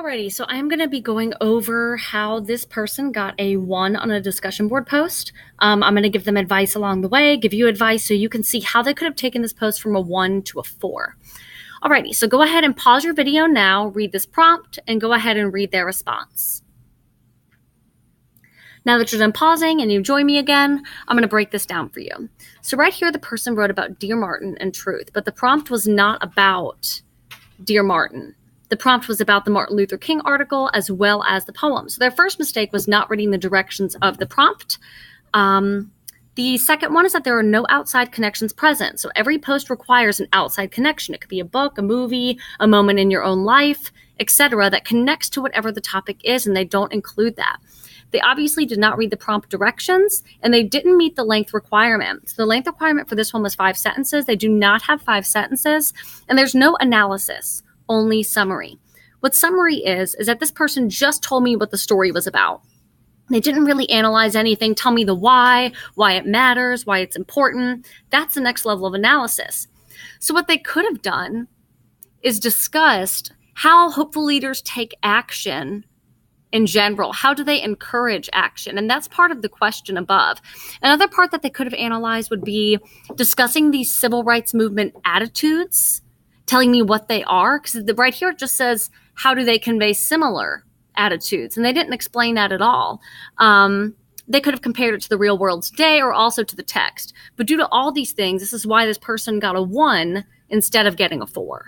Alrighty, so I'm going to be going over how this person got a 1 on a discussion board post. I'm going to give them advice along the way, give you advice so you can see how they could have taken this post from a 1 to a 4. Alrighty, so go ahead and pause your video now, read this prompt, and go ahead and read their response. Now that you're done pausing and you join me again, I'm going to break this down for you. So right here, the person wrote about Dear Martin and truth, but the prompt was not about Dear Martin. The prompt was about the Martin Luther King article as well as the poem. So their first mistake was not reading the directions of the prompt. The second one is that there are no outside connections present. So every post requires an outside connection. It could be a book, a movie, a moment in your own life, etc., that connects to whatever the topic is, and they don't include that. They obviously did not read the prompt directions, and they didn't meet the length requirement. So the length requirement for this one was 5 sentences. They do not have 5 sentences, and there's no analysis, only summary. What summary is that this person just told me what the story was about. They didn't really analyze anything, tell me the why it matters, why it's important. That's the next level of analysis. So what they could have done is discussed how hopeful leaders take action in general. How do they encourage action? And that's part of the question above. Another part that they could have analyzed would be discussing these civil rights movement attitudes, telling me what they are, because right here it just says, how do they convey similar attitudes? And they didn't explain that at all. They could have compared it to the real world today or also to the text. But due to all these things, this is why this person got a 1 instead of getting a 4.